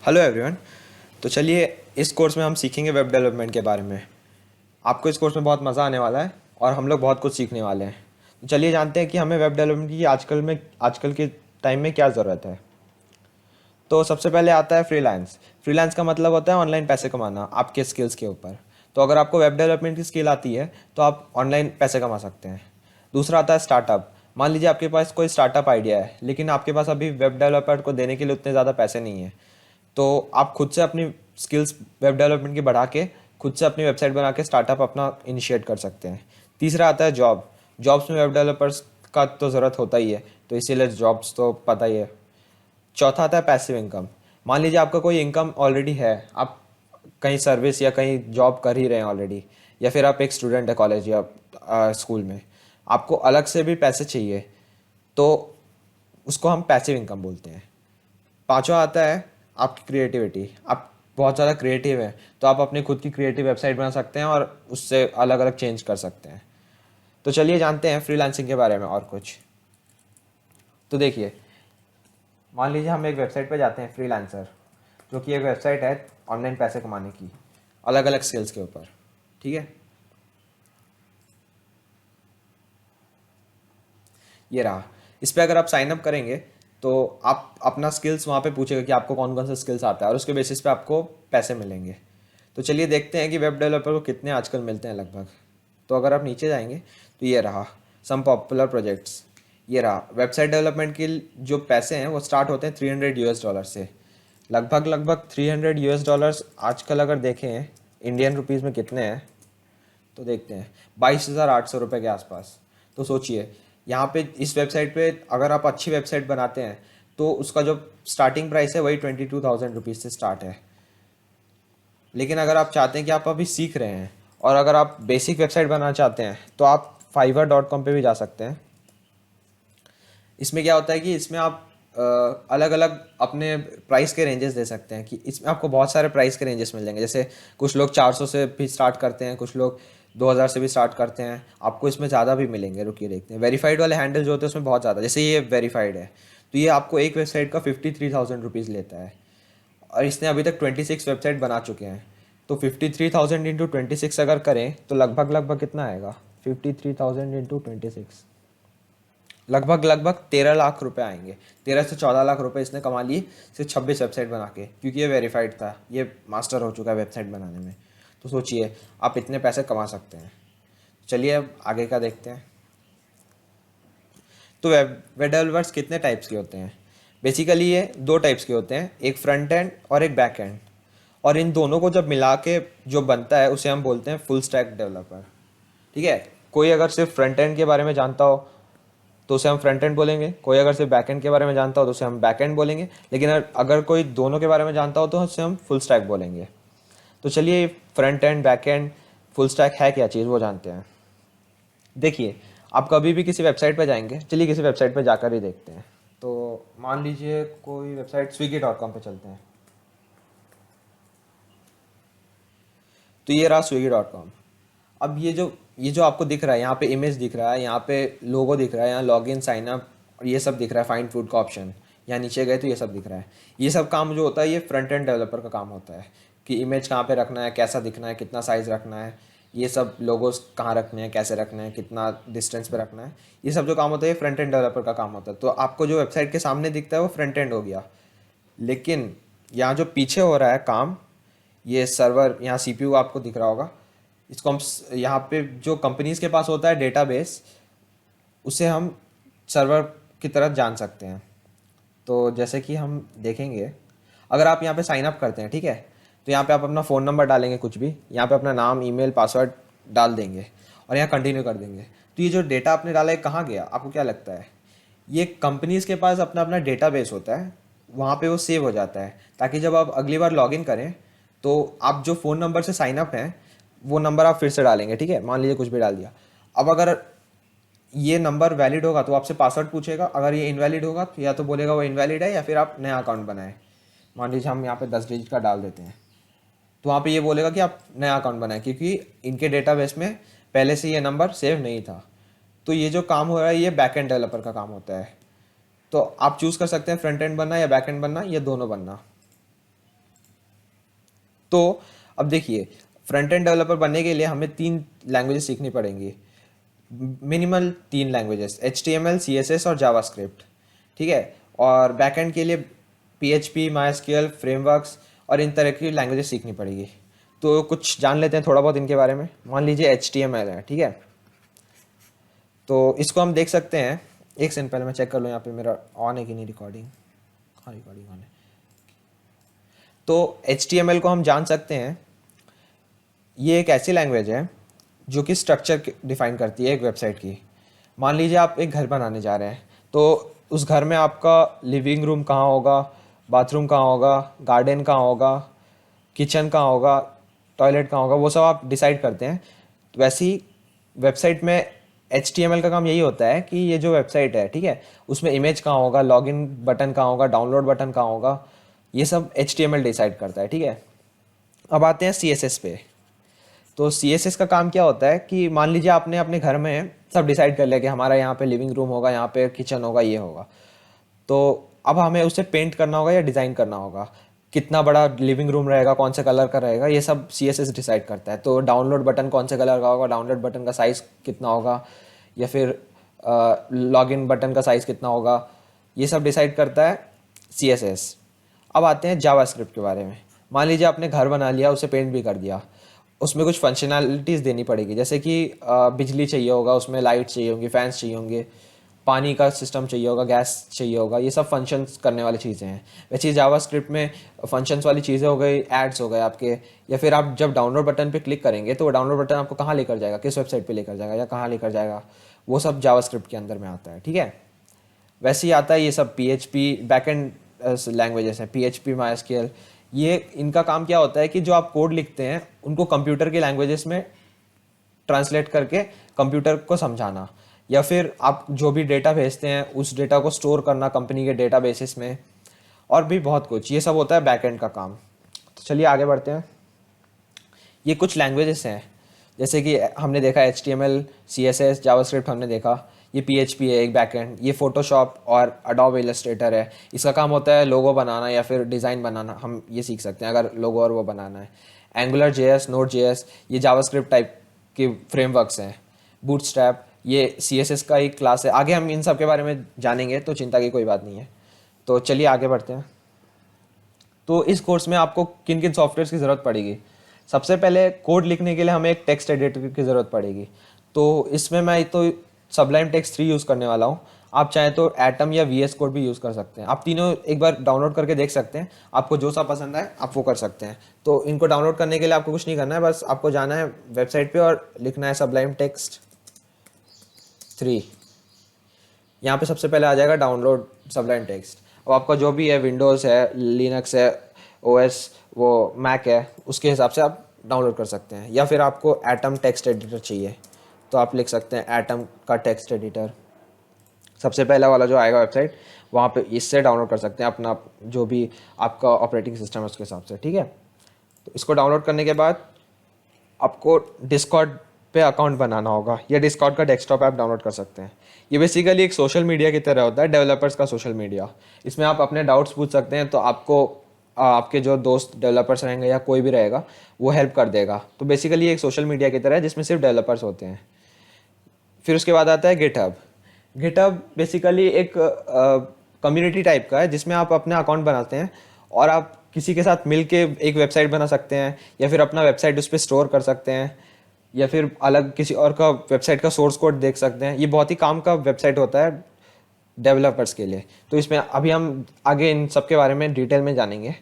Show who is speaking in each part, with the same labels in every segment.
Speaker 1: Hello everyone. तो चलिए, इस कोर्स में हम सीखेंगे वेब डेवलपमेंट के बारे में। आपको इस कोर्स में बहुत मज़ा आने वाला है और हम लोग बहुत कुछ सीखने वाले हैं। तो चलिए जानते हैं कि हमें वेब डेवलपमेंट की आजकल के टाइम में क्या ज़रूरत है। तो सबसे पहले आता है फ्रीलांस। फ्रीलांस का मतलब होता है ऑनलाइन पैसे कमाना आपके स्किल्स के ऊपर। तो अगर आपको वेब डेवलपमेंट की स्किल आती है तो आप ऑनलाइन पैसे कमा सकते हैं। दूसरा आता है स्टार्टअप। मान लीजिए आपके पास कोई स्टार्टअप आइडिया है, लेकिन आपके पास अभी वेब डेवलपर को देने के लिए उतने ज़्यादा पैसे नहीं है। तो आप खुद से अपनी स्किल्स वेब डेवलपमेंट की बढ़ा के खुद से अपनी वेबसाइट बना के स्टार्टअप अपना इनिशिएट कर सकते हैं। तीसरा आता है जॉब। जॉब्स में वेब डेवलपर्स का तो ज़रूरत होता ही है, तो इसीलिए जॉब्स तो पता ही है। चौथा आता है पैसिव इनकम। मान लीजिए आपका कोई इनकम ऑलरेडी है, आप कहीं सर्विस या कहीं जॉब कर ही रहे हैं ऑलरेडी, या फिर आप एक स्टूडेंट है कॉलेज या स्कूल में, आपको अलग से भी पैसे चाहिए, तो उसको हम पैसिव इनकम बोलते हैं। पांचवा आता है आपकी क्रिएटिविटी। आप बहुत ज़्यादा क्रिएटिव हैं तो आप अपनी खुद की क्रिएटिव वेबसाइट बना सकते हैं और उससे अलग अलग चेंज कर सकते हैं। तो चलिए जानते हैं फ्रीलांसिंग के बारे में और कुछ। तो देखिए, मान लीजिए हम एक वेबसाइट पर जाते हैं फ्रीलांसर, जो कि एक वेबसाइट है ऑनलाइन पैसे कमाने की अलग अलग स्किल्स के ऊपर। ठीक है, ये रहा। इस पर अगर आप साइन अप करेंगे तो आप अपना स्किल्स वहाँ पे पूछेगा कि आपको कौन कौन सा स्किल्स आता है और उसके बेसिस पे आपको पैसे मिलेंगे। तो चलिए देखते हैं कि वेब डेवलपर को कितने आजकल मिलते हैं लगभग। तो अगर आप नीचे जाएंगे तो ये रहा सम पॉपुलर प्रोजेक्ट्स। ये रहा वेबसाइट डेवलपमेंट के जो पैसे हैं वो स्टार्ट होते हैं $300 से। लगभग लगभग $300 आजकल अगर देखें इंडियन रुपीज़ में कितने हैं, तो देखते हैं 22,800 रुपये के आसपास। तो सोचिए, यहाँ पे इस वेबसाइट पे अगर आप अच्छी वेबसाइट बनाते हैं तो उसका जो स्टार्टिंग प्राइस है वही 22,000 रुपीज़ से स्टार्ट है। लेकिन अगर आप चाहते हैं कि आप अभी सीख रहे हैं और अगर आप बेसिक वेबसाइट बनाना चाहते हैं तो आप fiverr.com पे भी जा सकते हैं। इसमें क्या होता है कि इसमें आप अलग अलग अपने प्राइस के रेंजेस दे सकते हैं, कि इसमें आपको बहुत सारे प्राइस के रेंजेस मिल जाएंगे। जैसे कुछ लोग 400 से भी स्टार्ट करते हैं, कुछ लोग 2,000 से भी स्टार्ट करते हैं। आपको इसमें ज़्यादा भी मिलेंगे, रुकिए देखते हैं। वेरीफाइड वाले हैंडल जो होते हैं उसमें बहुत ज़्यादा, जैसे ये वेरीफाइड है तो ये आपको एक वेबसाइट का 53,000 रुपीज़ लेता है और इसने अभी तक 26 वेबसाइट बना चुके हैं। तो 53,000 इंटू 26 अगर करें तो लगभग लगभग कितना आएगा, 53,000 इंटू 26 लगभग लगभग 13 लाख रुपए आएंगे। 13 से 14 लाख रुपए इसने कमा लिए सिर्फ 26 वेबसाइट बना के, क्योंकि ये वेरीफाइड था, ये मास्टर हो चुका है वेबसाइट बनाने में। तो सोचिए आप इतने पैसे कमा सकते हैं। चलिए अब आगे का देखते हैं। तो वेब डेवलपर्स कितने टाइप्स के होते हैं? बेसिकली ये दो टाइप्स के होते हैं, एक फ्रंट एंड और एक बैक एंड। और इन दोनों को जब मिला के जो बनता है उसे हम बोलते हैं फुल स्टैक डेवलपर। ठीक है, कोई अगर सिर्फ फ्रंट एंड के बारे में जानता हो तो उसे हम फ्रंट एंड बोलेंगे, कोई अगर सिर्फ बैक एंड के बारे में जानता हो तो उसे हम बैक एंड बोलेंगे, लेकिन अगर कोई दोनों के बारे में जानता हो तो उसे हम फुल स्टैक बोलेंगे। तो चलिए front end, back and, full stack है क्या चीज़ वो जानते हैं। देखिए, आप कभी भी किसी वेबसाइट पर जाएंगे, चलिए किसी वेबसाइट पर जाकर ही देखते हैं। तो मान लीजिए कोई वेबसाइट swiggy.com पे चलते हैं। तो ये रहा swiggy.com। अब ये जो आपको दिख रहा है, यहाँ पे इमेज दिख रहा है, यहाँ पे लोगो दिख रहा है, यहाँ लॉग इन साइन अप और ये सब दिख रहा है, फाइंड फूड का ऑप्शन, यहाँ नीचे गए तो ये सब दिख रहा है। ये सब काम जो होता है ये फ्रंट एंड डेवलपर का काम होता है, कि इमेज कहाँ पे रखना है, कैसा दिखना है, कितना साइज़ रखना है, ये सब लोगोस कहाँ रखने हैं, कैसे रखने हैं, कितना डिस्टेंस पे रखना है, ये सब जो काम होता है ये फ्रंट एंड डेवलपर का काम होता है। तो आपको जो वेबसाइट के सामने दिखता है वो फ्रंट एंड हो गया। लेकिन यहाँ जो पीछे हो रहा है काम, ये सर्वर, यहाँ सीपीयू आपको दिख रहा होगा, इसको हम यहाँ पे जो कंपनीज के पास होता है डेटाबेस, उसे हम सर्वर की तरह जान सकते हैं। तो जैसे कि हम देखेंगे, अगर आप यहाँ पे साइन अप करते हैं, ठीक है, तो यहाँ पे आप अपना फ़ोन नंबर डालेंगे, कुछ भी यहाँ पे अपना नाम, ईमेल, पासवर्ड डाल देंगे और यहाँ कंटिन्यू कर देंगे। तो ये जो डेटा आपने डाला है कहाँ गया, आपको क्या लगता है? ये कंपनीज के पास अपना अपना डेटाबेस होता है, वहाँ पे वो सेव हो जाता है, ताकि जब आप अगली बार लॉगिन करें तो आप जो फ़ोन नंबर से साइन अप हैं वो नंबर आप फिर से डालेंगे। ठीक है, मान लीजिए कुछ भी डाल दिया। अब अगर ये नंबर वैलिड होगा तो आपसे पासवर्ड पूछेगा, अगर ये इनवैलिड होगा तो या तो बोलेगा वो इनवैलिड है या फिर आप नया अकाउंट बनाएं। मान लीजिए हम यहाँ पे 10 डिजिट का डाल देते हैं, तो वहाँ पे ये बोलेगा कि आप नया अकाउंट बनाएं, क्योंकि इनके डेटाबेस में पहले से ये नंबर सेव नहीं था। तो ये जो काम हो रहा है ये बैक एंड डेवलपर का काम होता है। तो आप चूज़ कर सकते हैं फ्रंट एंड बनना या बैक एंड बनना या दोनों बनना। तो अब देखिए, फ्रंट एंड डेवलपर बनने के लिए हमें 3 लैंग्वेजेस सीखनी पड़ेंगी, मिनिमल 3 लैंग्वेजेस, HTML, CSS और जावास्क्रिप्ट, ठीक है। और बैकएंड के लिए PHP, MySQL, फ्रेमवर्क्स और इन तरह की लैंग्वेजेस सीखनी पड़ेगी। तो कुछ जान लेते हैं थोड़ा बहुत इनके बारे में। मान लीजिए HTML है, ठीक है। तो इसको हम देख सकते हैं, एक सेकंड पहले मैं चेक कर लूँ यहाँ पे मेरा ऑन है कि नहीं रिकॉर्डिंग। हाँ, रिकॉर्डिंग ऑन है। तो HTML को हम जान सकते हैं, ये एक ऐसी लैंग्वेज है जो कि स्ट्रक्चर डिफाइन करती है एक वेबसाइट की। मान लीजिए आप एक घर बनाने जा रहे हैं, तो उस घर में आपका लिविंग रूम कहाँ होगा, बाथरूम कहाँ होगा, गार्डन कहाँ होगा, किचन कहाँ होगा, टॉयलेट कहाँ होगा, वो सब आप डिसाइड करते हैं। तो वैसे ही वेबसाइट में HTML का काम यही होता है कि ये जो वेबसाइट है, ठीक है, उसमें इमेज कहाँ होगा, लॉगिन बटन कहाँ होगा, डाउनलोड बटन कहाँ होगा, ये सब HTML डिसाइड करता है, ठीक है। अब आते हैं CSS पे। तो CSS का काम क्या होता है कि मान लीजिए आपने अपने घर में सब डिसाइड कर लिया कि हमारा यहाँ पे लिविंग रूम होगा, यहाँ पे किचन होगा, ये होगा। तो अब हमें उसे पेंट करना होगा या डिज़ाइन करना होगा, कितना बड़ा लिविंग रूम रहेगा, कौन से कलर का रहेगा, ये सब CSS डिसाइड करता है। तो डाउनलोड बटन कौन से कलर का होगा, डाउनलोड बटन का साइज़ कितना होगा, या फिर लॉगिन बटन का साइज़ कितना होगा, ये सब डिसाइड करता है CSS। अब आते हैं जावास्क्रिप्ट के बारे में। मान लीजिए आपने घर बना लिया, उसे पेंट भी कर दिया, उसमें कुछ फंक्शनैलिटीज़ देनी पड़ेगी, जैसे कि बिजली चाहिए होगा, उसमें लाइट चाहिए होंगी, फैंस चाहिए होंगे, पानी का सिस्टम चाहिए होगा, गैस चाहिए होगा, ये सब फंक्शंस करने वाली चीज़ें हैं। वैसे जावास्क्रिप्ट में फंक्शंस वाली चीज़ें हो गई, एड्स हो गए आपके, या फिर आप जब डाउनलोड बटन पे क्लिक करेंगे तो वो डाउनलोड बटन आपको कहाँ लेकर जाएगा, किस वेबसाइट पे लेकर जाएगा या कहाँ लेकर जाएगा, वो सब जावास्क्रिप्ट के अंदर में आता है, ठीक है। वैसे ही आता है ये सब PHP, बैकएंड लैंग्वेजेस हैं, PHP, MySQL। ये इनका काम क्या होता है कि जो आप कोड लिखते हैं उनको कंप्यूटर के लैंग्वेजेस में ट्रांसलेट करके कंप्यूटर को समझाना, या फिर आप जो भी डेटा भेजते हैं उस डेटा को स्टोर करना कंपनी के डेटा बेसिस में, और भी बहुत कुछ, ये सब होता है बैकएंड का काम। तो चलिए आगे बढ़ते हैं। ये कुछ लैंग्वेजेस हैं, जैसे कि हमने देखा HTML, CSS, जावास्क्रिप्ट हमने देखा, ये PHP है एक बैकएंड, ये फोटोशॉप और अडोब इलस्ट्रेटर है, इसका काम होता है लोगो बनाना या फिर डिज़ाइन बनाना, हम ये सीख सकते हैं अगर लोगो और वो बनाना है। एंगुलर JS, नोड JS, ये जावास्क्रिप्ट टाइप के फ्रेमवर्क्स हैं। बूटस्ट्रैप, ये CSS का एक क्लास है। आगे हम इन सब के बारे में जानेंगे, तो चिंता की कोई बात नहीं है। तो चलिए आगे बढ़ते हैं। तो इस कोर्स में आपको किन किन सॉफ्टवेयर की ज़रूरत पड़ेगी। सबसे पहले कोड लिखने के लिए हमें एक टेक्स्ट एडिटर की ज़रूरत पड़ेगी। तो इसमें मैं तो सबलाइम टेक्स्ट 3 यूज़ करने वाला हूँ। आप चाहें तो एटम या VS कोड भी यूज़ कर सकते हैं। आप तीनों एक बार डाउनलोड करके देख सकते हैं, आपको जो सा पसंद आए आप वो कर सकते हैं। तो इनको डाउनलोड करने के लिए आपको कुछ नहीं करना है, बस आपको जाना है वेबसाइट पे और लिखना है सबलाइम टेक्स्ट 3। यहाँ पे सबसे पहले आ जाएगा डाउनलोड सबलाइम टेक्स्ट। अब आपका जो भी है, विंडोज़ है, लिनक्स है, OS, वो मैक है, उसके हिसाब से आप डाउनलोड कर सकते हैं। या फिर आपको एटम टेक्स्ट एडिटर चाहिए तो आप लिख सकते हैं एटम का टेक्स्ट एडिटर। सबसे पहला वाला जो आएगा वेबसाइट, वहाँ पे इससे डाउनलोड कर सकते हैं अपना जो भी आपका ऑपरेटिंग सिस्टम है उसके हिसाब से, ठीक है। तो इसको डाउनलोड करने के बाद आपको डिस्कॉर्ड पे अकाउंट बनाना होगा, या डिस्कॉर्ड का डेस्कटॉप ऐप डाउनलोड कर सकते हैं। ये बेसिकली एक सोशल मीडिया की तरह होता है, डेवलपर्स का सोशल मीडिया। इसमें आप अपने डाउट्स पूछ सकते हैं, तो आपको आपके जो दोस्त डेवलपर्स रहेंगे या कोई भी रहेगा वो हेल्प कर देगा। तो बेसिकली एक सोशल मीडिया की तरह है जिसमें सिर्फ डेवलपर्स होते हैं। फिर उसके बाद आता है गिटहब। गिटहब बेसिकली एक कम्युनिटी टाइप का है जिसमें आप अपने अकाउंट बनाते हैं और आप किसी के साथ मिल के एक वेबसाइट बना सकते हैं, या फिर अपना वेबसाइट उस पर स्टोर कर सकते हैं, या फिर अलग किसी और का वेबसाइट का सोर्स कोड देख सकते हैं। ये बहुत ही काम का वेबसाइट होता है डेवलपर्स के लिए। तो इसमें अभी हम आगे इन सब के बारे में डिटेल में जानेंगे।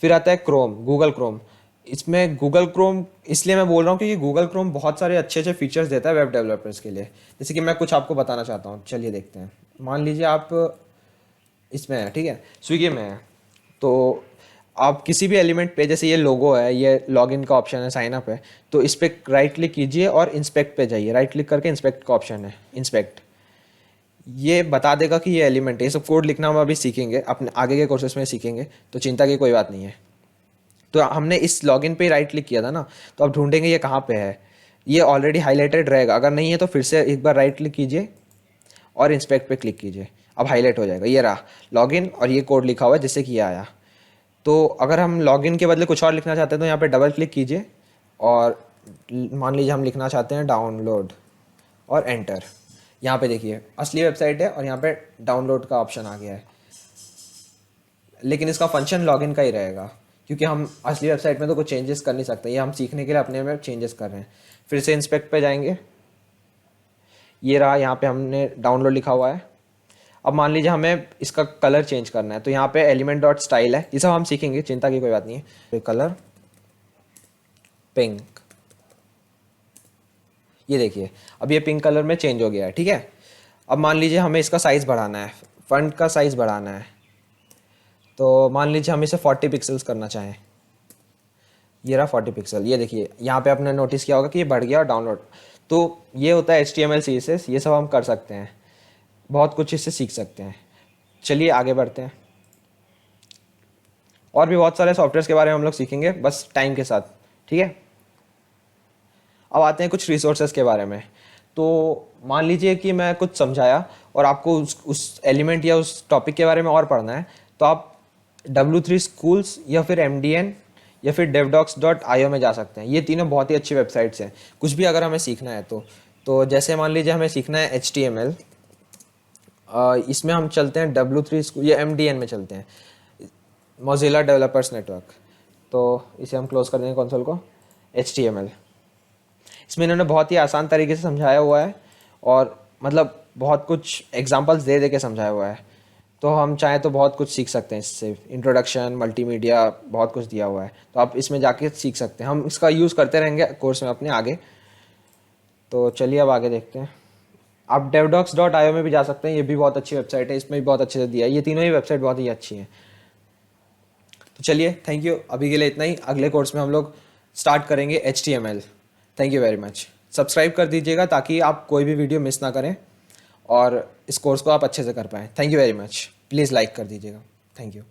Speaker 1: फिर आता है क्रोम, गूगल क्रोम। इसमें गूगल क्रोम इसलिए मैं बोल रहा हूँ क्योंकि गूगल क्रोम बहुत सारे अच्छे अच्छे फीचर्स देता है वेब डेवलपर्स के लिए। जैसे कि मैं कुछ आपको बताना चाहता हूँ, चलिए देखते हैं। मान लीजिए आप इसमें है, ठीक है, स्विगी में है, तो आप किसी भी एलिमेंट पे, जैसे ये लोगो है, ये लॉगिन का ऑप्शन है, साइन अप है, तो इस पर राइट क्लिक कीजिए और इंस्पेक्ट पे जाइए। राइट क्लिक करके इंस्पेक्ट का ऑप्शन है, इंस्पेक्ट, ये बता देगा कि ये एलिमेंट है। ये सब कोड लिखना हम अभी सीखेंगे, अपने आगे के कोर्सेस में सीखेंगे, तो चिंता की कोई बात नहीं है। तो हमने इस लॉगिन पे राइट क्लिक किया था ना, तो अब ढूंढेंगे ये कहाँ पे है। ये ऑलरेडी हाईलाइटेड रहेगा, अगर नहीं है तो फिर से एक बार राइट क्लिक कीजिए और इंस्पेक्ट पे क्लिक कीजिए। अब हाईलाइट हो जाएगा, ये रहा लॉगिन और ये कोड लिखा हुआ है जिससे कि ये आया। तो अगर हम लॉगिन के बदले कुछ और लिखना चाहते हैं तो यहाँ पे डबल क्लिक कीजिए और मान लीजिए हम लिखना चाहते हैं डाउनलोड और एंटर। यहाँ पे देखिए असली वेबसाइट है और यहाँ पे डाउनलोड का ऑप्शन आ गया है, लेकिन इसका फंक्शन लॉगिन का ही रहेगा क्योंकि हम असली वेबसाइट में तो कुछ चेंजेस कर नहीं सकते, ये हम सीखने के लिए अपने में चेंजेस कर रहे हैं। फिर से इंस्पेक्ट पे जाएंगे, ये रहा, यहाँ पे हमने डाउनलोड लिखा हुआ है। अब मान लीजिए हमें इसका कलर चेंज करना है तो यहाँ पे एलिमेंट डॉट स्टाइल है, ये सब हम सीखेंगे, चिंता की कोई बात नहीं है। तो कलर पिंक, ये देखिए अब ये पिंक कलर में चेंज हो गया है, ठीक है। अब मान लीजिए हमें इसका साइज़ बढ़ाना है, फंट का साइज़ बढ़ाना है, तो मान लीजिए हम इसे 40 पिक्सल्स करना चाहें, ये रहा 40 पिक्सल। ये देखिए यहाँ पे आपने नोटिस किया होगा कि ये बढ़ गया और डाउनलोड। तो ये होता है HTML CSS, ये सब हम कर सकते हैं, बहुत कुछ इससे सीख सकते हैं। चलिए आगे बढ़ते हैं, और भी बहुत सारे सॉफ्टवेयर्स के बारे में हम लोग सीखेंगे बस टाइम के साथ, ठीक है। अब आते हैं कुछ रिसोर्सेज के बारे में। तो मान लीजिए कि मैं कुछ समझाया और आपको उस एलिमेंट या उस टॉपिक के बारे में और पढ़ना है, तो आप W3 Schools या फिर MDN या फिर devdocs.io में जा सकते हैं। ये तीनों बहुत ही अच्छी वेबसाइट्स हैं कुछ भी अगर हमें सीखना है तो जैसे मान लीजिए हमें सीखना है HTML, इसमें हम चलते हैं W3 School या MDN में चलते हैं, मोजिला डेवलपर्स नेटवर्क। तो इसे हम क्लोज कर देंगे कंसोल को। HTML, इसमें इन्होंने बहुत ही आसान तरीके से समझाया हुआ है और मतलब बहुत कुछ एग्जांपल्स दे दे के समझाया हुआ है, तो हम चाहें तो बहुत कुछ सीख सकते हैं इससे। इंट्रोडक्शन, मल्टीमीडिया, बहुत कुछ दिया हुआ है, तो आप इसमें जाके सीख सकते हैं। हम इसका यूज़ करते रहेंगे कोर्स में अपने आगे। तो चलिए अब आगे देखते हैं। आप devdocs.io में भी जा सकते हैं, ये भी बहुत अच्छी वेबसाइट है, इसमें भी बहुत अच्छे से दिया है। ये तीनों ही वेबसाइट बहुत ही अच्छी हैं। तो चलिए थैंक यू, अभी के लिए इतना ही। अगले कोर्स में हम लोग स्टार्ट करेंगे HTML। Thank you very much. Subscribe कर दीजिएगा ताकि आप कोई भी वीडियो मिस ना करें और इस कोर्स को आप अच्छे से कर पाएँ। Thank you very much. Please like कर दीजिएगा। Thank you.